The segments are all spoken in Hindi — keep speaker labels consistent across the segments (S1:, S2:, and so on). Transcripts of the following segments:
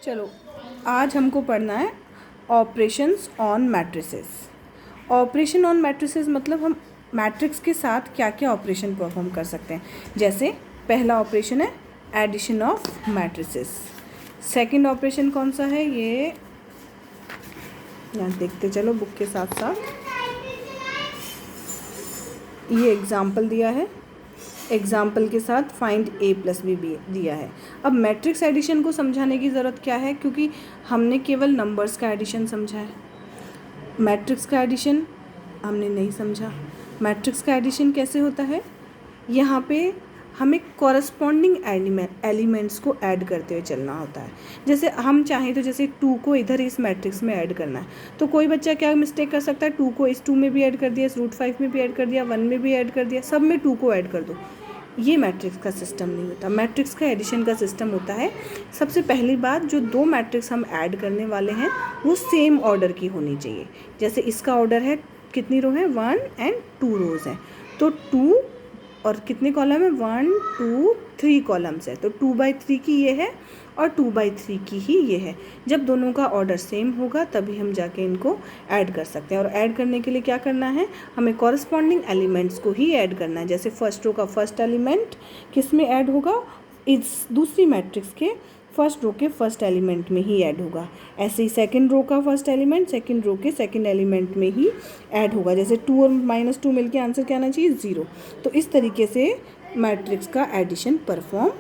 S1: चलो आज हमको पढ़ना है operations on matrices. Operation on matrices मतलब हम मैट्रिक्स के साथ क्या क्या ऑपरेशन परफॉर्म कर सकते हैं। जैसे पहला ऑपरेशन है addition of matrices. Second operation कौन सा है ये यहाँ देखते चलो बुक के साथ साथ। ये एग्जाम्पल दिया है, एग्जाम्पल के साथ फाइंड a प्लस बी दिया है। अब मैट्रिक्स एडिशन को समझाने की ज़रूरत क्या है, क्योंकि हमने केवल नंबर्स का एडिशन समझा है, मैट्रिक्स का एडिशन हमने नहीं समझा। मैट्रिक्स का एडिशन कैसे होता है, यहाँ पे हमें कॉरस्पॉन्डिंग एलिमेंट्स को ऐड करते हुए चलना होता है। जैसे हम चाहें तो जैसे 2 को इधर इस मैट्रिक्स में ऐड करना है, तो कोई बच्चा क्या मिस्टेक कर सकता है, 2 को इस 2 में भी ऐड कर दिया, इस √5 में भी ऐड कर दिया, 1 में भी ऐड कर दिया, सब में 2 को ऐड कर दो। ये मैट्रिक्स का सिस्टम नहीं होता। मैट्रिक्स का एडिशन का सिस्टम होता है, सबसे पहली बात जो 2 मैट्रिक्स हम ऐड करने वाले हैं वो सेम ऑर्डर की होनी चाहिए। जैसे इसका ऑर्डर है, कितनी रो है, 1 और 2 रोज़ हैं, तो 2 और कितने कॉलम है, 1 2 3 कॉलम्स है, तो 2/3 की ये है और 2/3 की ही ये है। जब दोनों का ऑर्डर सेम होगा तभी हम जाके इनको ऐड कर सकते हैं। और ऐड करने के लिए क्या करना है, हमें कॉरस्पॉन्डिंग एलिमेंट्स को ही ऐड करना है। जैसे फर्स्ट रो का फर्स्ट एलिमेंट किस में ऐड होगा, इस दूसरी मैट्रिक्स के फर्स्ट रो के फर्स्ट एलिमेंट में ही ऐड होगा। ऐसे ही सेकंड रो का फर्स्ट एलिमेंट सेकंड रो के सेकंड एलिमेंट में ही ऐड होगा। जैसे 2 और -2 मिलके आंसर क्या आना चाहिए, 0। तो इस तरीके से मैट्रिक्स का एडिशन परफॉर्म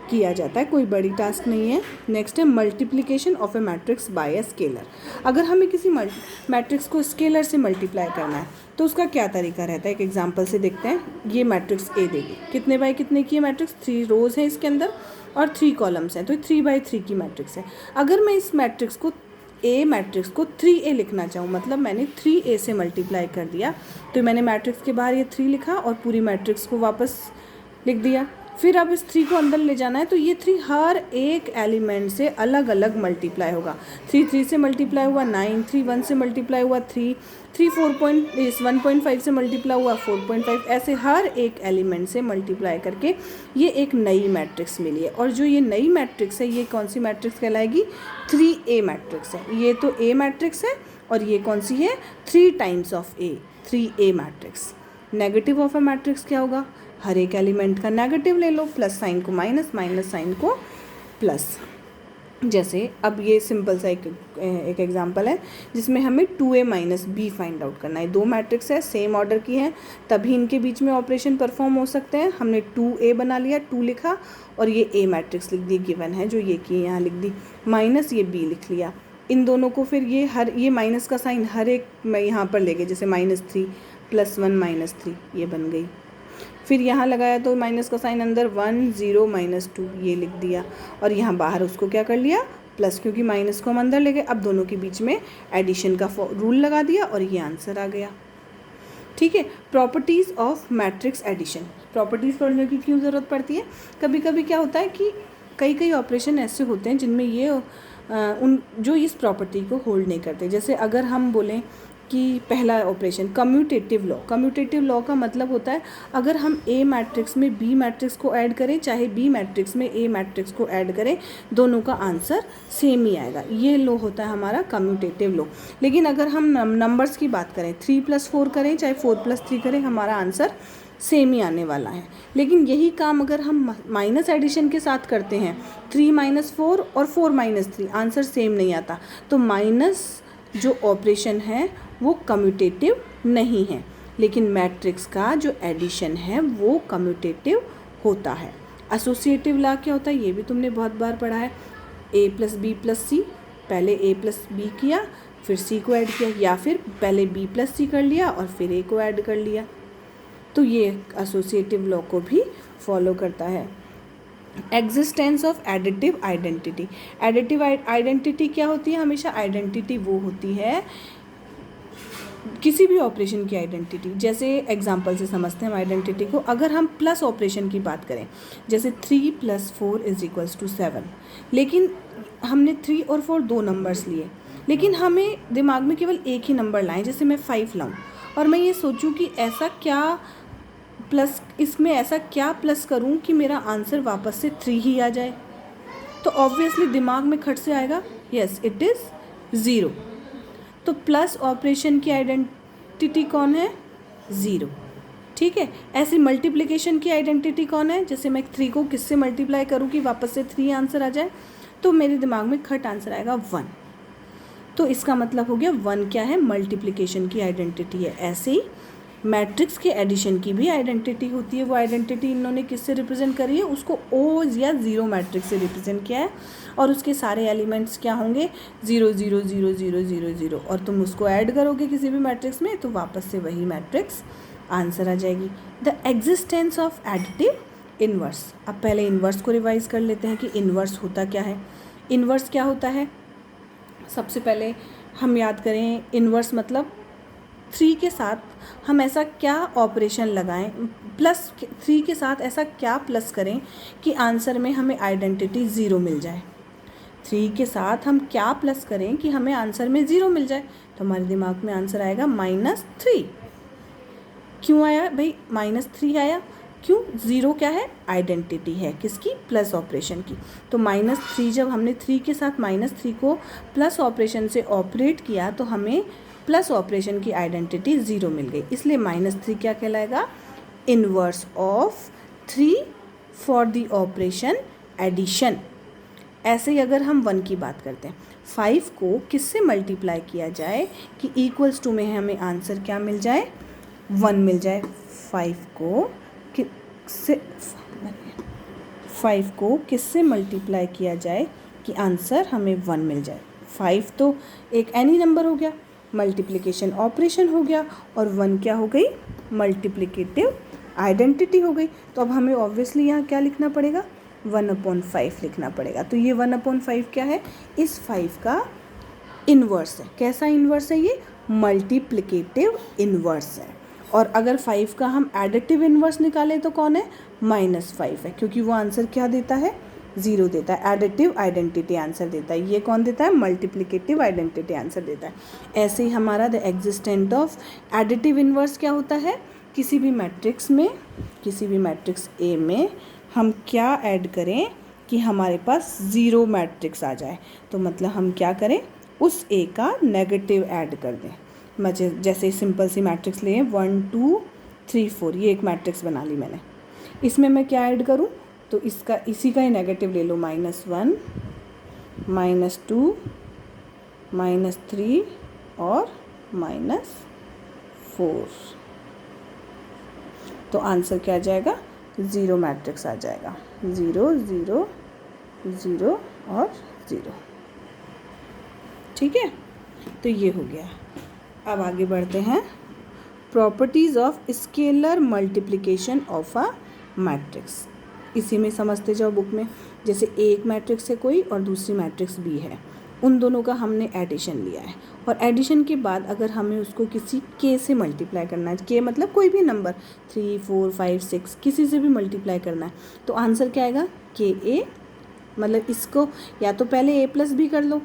S1: किया जाता है, कोई बड़ी टास्क नहीं है। नेक्स्ट है multiplication of A matrix bye a scalar. अगर हमें किसी मैट्रिक्स को स्केलर से मल्टीप्लाई करना है तो उसका क्या तरीका रहता है, एक एग्जांपल से देखते हैं। ये मैट्रिक्स ए देगी, कितने बाय कितने की है मैट्रिक्स, 3 रोज़ है इसके अंदर और 3 कॉलम्स हैं, तो 3/3 की मैट्रिक्स है। अगर मैं इस मैट्रिक्स को मैट्रिक्स को 3a लिखना चाहूँ, मतलब मैंने 3a से मल्टीप्लाई कर दिया, तो मैंने मैट्रिक्स के बाहर ये 3 लिखा और पूरी मैट्रिक्स को वापस लिख दिया। फिर अब इस 3 को अंदर ले जाना है, तो ये 3 हर एक एलिमेंट से अलग अलग मल्टीप्लाई होगा। 3 से मल्टीप्लाई हुआ 9, 3 1 से मल्टीप्लाई हुआ 3 1.5 से मल्टीप्लाई हुआ 4.5, ऐसे हर एक एलिमेंट से मल्टीप्लाई करके ये एक नई मैट्रिक्स मिली है। और जो ये नई मैट्रिक्स है, ये कौन सी मैट्रिक्स कहलाएगी, 3a मैट्रिक्स है। ये तो a मैट्रिक्स है और ये कौन सी है, 3 times of a, 3a matrix. Negative of A matrix क्या होगा, हर एक एलिमेंट का नेगेटिव ले लो, प्लस साइन को माइनस, माइनस साइन को प्लस। जैसे अब ये सिंपल सा एक एग्जांपल है जिसमें हमें 2a - b फाइंड आउट करना है। 2 मैट्रिक्स है, सेम ऑर्डर की है, तभी इनके बीच में ऑपरेशन परफॉर्म हो सकते हैं। हमने 2a बना लिया, 2 लिखा और ये a मैट्रिक्स लिख दी, गिवन है जो ये की यहाँ लिख दी, माइनस ये b लिख लिया। इन दोनों को फिर ये माइनस का साइन हर एक मैं यहाँ पर ले गई, जैसे -3 +1 - 3 ये बन गई। फिर यहाँ लगाया तो माइनस का साइन अंदर 1 0 -2 ये लिख दिया, और यहाँ बाहर उसको क्या कर लिया, प्लस, क्योंकि माइनस को हम अंदर ले गए। अब दोनों के बीच में एडिशन का रूल लगा दिया और ये आंसर आ गया। ठीक है। Properties of matrix addition. Properties पढ़ने की क्यों ज़रूरत पड़ती है, कभी कभी क्या होता है कि कई ऑपरेशन ऐसे होते हैं जिनमें ये जो इस प्रॉपर्टी को होल्ड नहीं करते। जैसे अगर हम बोलें कि पहला operation commutative law. Commutative law का मतलब होता है अगर हम a मैट्रिक्स में b मैट्रिक्स को ऐड करें, चाहे b मैट्रिक्स में a मैट्रिक्स को ऐड करें, दोनों का आंसर सेम ही आएगा। ये लॉ होता है हमारा कम्यूटेटिव लॉ। लेकिन अगर हम नंबर्स की बात करें, 3 + 4 करें चाहे 4 + 3 करें, हमारा आंसर सेम ही आने वाला है। लेकिन यही काम अगर हम माइनस एडिशन के साथ करते हैं, 3 - 4 और 4 - 3, आंसर सेम नहीं आता। तो माइनस जो ऑपरेशन है वो कम्यूटेटिव नहीं है, लेकिन मैट्रिक्स का जो एडिशन है वो कम्यूटेटिव होता है। एसोसिएटिव लॉ क्या होता है, ये भी तुमने बहुत बार पढ़ा है। a + b + c, पहले a + b किया फिर c को ऐड किया, या फिर पहले b + c कर लिया और फिर a को ऐड कर लिया, तो ये एसोसिएटिव लॉ को भी फॉलो करता है। Existence of additive identity. Additive identity क्या होती है, हमेशा आइडेंटिटी वो होती है किसी भी ऑपरेशन की आइडेंटिटी। जैसे एग्जांपल से समझते हैं हम आइडेंटिटी को। अगर हम प्लस ऑपरेशन की बात करें, जैसे 3 + 4 = 7, लेकिन हमने 3 और 4 2 नंबर्स लिए, लेकिन हमें दिमाग में केवल एक ही नंबर लाएं। जैसे मैं 5 लाऊं और मैं ये सोचूं कि ऐसा क्या प्लस, इसमें ऐसा क्या प्लस करूं कि मेरा आंसर वापस से 3 ही आ जाए, तो ऑब्वियसली दिमाग में खट से आएगा यस इट इज़ 0। तो प्लस ऑपरेशन की आइडेंटिटी कौन है? 0। ठीक है, ऐसी मल्टीप्लिकेशन की आइडेंटिटी कौन है? जैसे मैं 3 को किससे मल्टीप्लाई करूँ कि वापस से 3 आंसर आ जाए, तो मेरे दिमाग में खट आंसर आएगा 1। तो इसका मतलब हो गया 1 क्या है? मल्टीप्लिकेशन की आइडेंटिटी है। ऐसे ही मैट्रिक्स के एडिशन की भी आइडेंटिटी होती है। वो आइडेंटिटी इन्होंने किससे रिप्रेजेंट करी है? उसको ओ या ज़ीरो मैट्रिक्स से रिप्रेजेंट किया है और उसके सारे एलिमेंट्स क्या होंगे? 0 0 0 0 0 0 और तुम उसको ऐड करोगे किसी भी मैट्रिक्स में तो वापस से वही मैट्रिक्स आंसर आ जाएगी। The existence of additive inverse. अब पहले इन्वर्स को रिवाइज कर लेते हैं कि इन्वर्स होता क्या है। इन्वर्स क्या होता है? सबसे पहले हम याद करें, इन्वर्स मतलब 3 के साथ हम ऐसा क्या ऑपरेशन लगाएं, प्लस 3 के साथ ऐसा क्या प्लस करें कि आंसर में हमें आइडेंटिटी 0 मिल जाए। 3 के साथ हम क्या प्लस करें कि हमें आंसर में 0 मिल जाए, तो हमारे दिमाग में आंसर आएगा -3। क्यों आया भाई -3 आया? क्यों? 0 क्या है? आइडेंटिटी है किसकी? प्लस ऑपरेशन की। तो -3 जब हमने 3 के साथ -3 को प्लस ऑपरेशन से ऑपरेट किया तो हमें प्लस ऑपरेशन की आइडेंटिटी 0 मिल गई, इसलिए -3 क्या कहलाएगा? Inverse of 3 for the operation addition. ऐसे ही अगर हम 1 की बात करते हैं, 5 को किससे मल्टीप्लाई किया जाए कि इक्वल्स टू में हमें आंसर क्या मिल जाए? 1 मिल जाए। 5 को किससे मल्टीप्लाई किया जाए कि आंसर हमें 1 मिल जाए? 5 तो एक एनी नंबर हो गया, मल्टीप्लिकेशन ऑपरेशन हो गया, और 1 क्या हो गई? मल्टीप्लिकेटिव आइडेंटिटी हो गई। तो अब हमें ऑब्वियसली यहाँ क्या लिखना पड़ेगा? 1/5 लिखना पड़ेगा। तो ये 1/5 क्या है? इस 5 का इन्वर्स है। कैसा इन्वर्स है ये? मल्टीप्लिकेटिव इन्वर्स है। और अगर 5 का हम एडिटिव इन्वर्स निकालें तो कौन है? -5 है, क्योंकि वो आंसर क्या देता है? 0 देता है। एडिटिव आइडेंटिटी आंसर देता है। ये कौन देता है? मल्टीप्लिकेटिव आइडेंटिटी आंसर देता है। ऐसे ही हमारा the existent of additive inverse क्या होता है? किसी भी मैट्रिक्स में, किसी भी मैट्रिक्स ए में हम क्या ऐड करें कि हमारे पास 0 मैट्रिक्स आ जाए। तो मतलब हम क्या करें? उस ए का नेगेटिव ऐड कर दें। जैसे सिंपल सी मैट्रिक्स लिए 1 2 3 4, ये एक मैट्रिक्स बना ली मैंने। इसमें मैं क्या ऐड करूं? तो इसका इसी का ही नेगेटिव ले लो, -1 -2 -3 और -4। तो आंसर क्या आ जाएगा? 0 मैट्रिक्स आ जाएगा। 0 0 0 और 0। ठीक है, तो ये हो गया। अब आगे बढ़ते हैं। Properties of scalar multiplication of a matrix. इसी में समझते जाओ बुक में। जैसे एक मैट्रिक्स है कोई और दूसरी मैट्रिक्स भी है, उन दोनों का हमने एडिशन लिया है, और एडिशन के बाद अगर हमें उसको किसी के से मल्टीप्लाई करना है, के मतलब कोई भी नंबर 3 4 5 6 किसी से भी मल्टीप्लाई करना है, तो आंसर क्या आएगा? KA। मतलब इसको या तो पहले A+ भी कर लो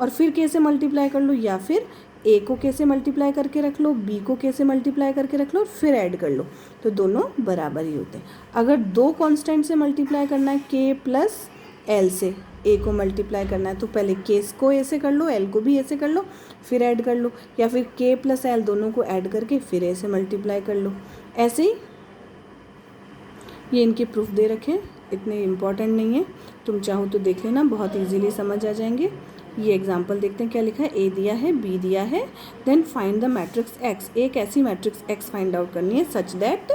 S1: और फिर के से मल्टीप्लाई कर लो, या फिर ए को के से मल्टीप्लाई करके रख लो, बी को के से मल्टीप्लाई करके रख लो, फिर ऐड कर लो, तो दोनों बराबर ही होते हैं। अगर 2 कांस्टेंट से मल्टीप्लाई करना है, के प्लस एल से ए को मल्टीप्लाई करना है, तो पहले के को ए से कर लो, एल को भी ए से कर लो, फिर ऐड कर लो, या फिर के प्लस एल दोनों को ऐड करके फिर ए से मल्टीप्लाई कर लो। ऐसे ही ये इनके प्रूफ दे रखे, इतने इम्पॉर्टेंट नहीं है, तुम चाहो तो देख लेना, बहुत ईजीली समझ आ जाएंगे। ये एग्जाम्पल देखते हैं क्या लिखा है। ए दिया है, बी दिया है, then find the matrix X. एक ऐसी मैट्रिक्स एक्स फाइंड आउट करनी है सच दैट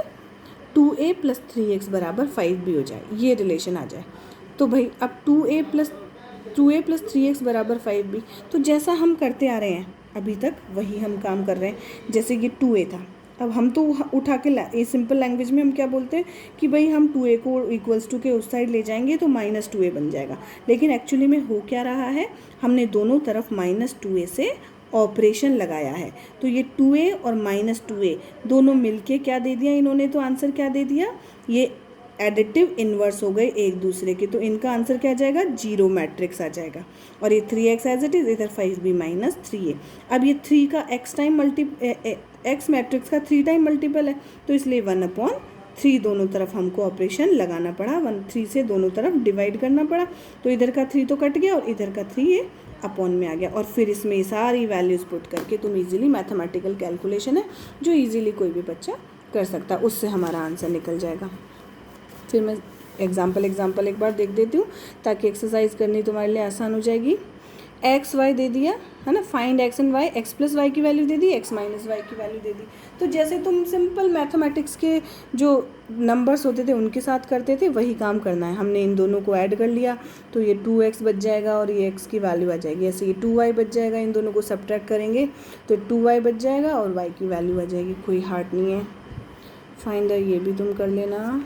S1: 2a + 3x = 5 भी हो जाए, ये रिलेशन आ जाए। तो भाई अब 2a + 3x = 5 भी, तो जैसा हम करते आ रहे हैं अभी तक वही हम काम कर रहे हैं। जैसे कि 2a था, अब हम तो उठा के ये सिंपल लैंग्वेज में हम क्या बोलते हैं कि भाई हम 2a को = के उस साइड ले जाएंगे तो -2a बन जाएगा, लेकिन एक्चुअली में हो क्या रहा है? हमने दोनों तरफ -2a से ऑपरेशन लगाया है, तो ये 2a और -2a दोनों मिलके क्या दे दिया इन्होंने? तो आंसर क्या दे दिया? ये एडिटिव इन्वर्स हो गए एक दूसरे के, तो इनका आंसर क्या आ जाएगा? 0 मैट्रिक्स आ जाएगा। और ये 3x एज इट इज़, इधर 5b - 3a। अब ये 3 का x मैट्रिक्स का 3 टाइम मल्टीपल है, तो इसलिए 1/3 3 दोनों तरफ हमको ऑपरेशन लगाना पड़ा, 3 से दोनों तरफ डिवाइड करना पड़ा, तो इधर का 3 तो कट गया और इधर का 3 ये अपॉन में आ गया। और फिर इसमें सारी वैल्यूज़ पुट करके तुम इजीली, मैथमेटिकल कैलकुलेशन है जो इजीली कोई भी बच्चा कर सकता है, उससे हमारा आंसर निकल जाएगा। फिर मैं एग्जाम्पल एक बार देख देती हूँ ताकि एक्सरसाइज करनी तुम्हारे लिए आसान हो जाएगी। एक्स वाई दे दिया है ना, find X and Y, X plus Y की वैल्यू दे दी, एक्स माइनस वाई की वैल्यू दे दी। तो जैसे तुम सिंपल मैथमेटिक्स के जो नंबर्स होते थे उनके साथ करते थे वही काम करना है। हमने इन दोनों को ऐड कर लिया तो ये 2x बच जाएगा और ये x की वैल्यू आ जाएगी। ऐसे ये 2y बच जाएगा, इन दोनों को सब्ट्रैक्ट करेंगे तो 2y बच जाएगा और y की वैल्यू आ जाएगी। कोई हार्ड नहीं है। फाइंडर ये भी तुम कर लेना।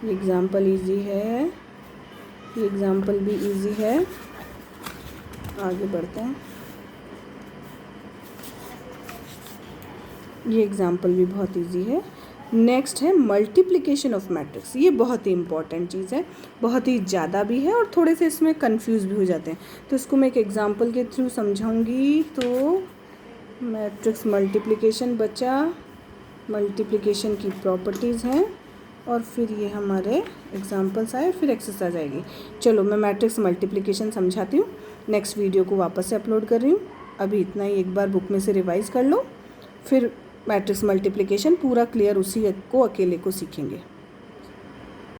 S1: ये एग्ज़ाम्पल ईजी है, ये एग्ज़ाम्पल भी ईजी है। आगे बढ़ते हैं। ये एग्ज़ाम्पल भी बहुत इजी है। नेक्स्ट है मल्टीप्लिकेशन ऑफ मैट्रिक्स। ये बहुत ही इंपॉर्टेंट चीज़ है, बहुत ही ज़्यादा भी है और थोड़े से इसमें कंफ्यूज भी हो जाते हैं, तो इसको मैं एक एग्ज़ाम्पल के थ्रू समझाऊंगी। तो मैट्रिक्स मल्टीप्लिकेशन बचा, मल्टीप्लिकेशन की प्रॉपर्टीज़ हैं और फिर ये हमारे एग्जाम्पल्स आए, फिर एक्सरसाइज आएगी। चलो मैं मैट्रिक्स मल्टीप्लिकेशन समझाती हूँ, नेक्स्ट वीडियो को वापस से अपलोड कर रही हूँ। अभी इतना ही, एक बार बुक में से रिवाइज़ कर लो, फिर मैट्रिक्स मल्टीप्लिकेशन पूरा क्लियर उसी को अकेले को सीखेंगे।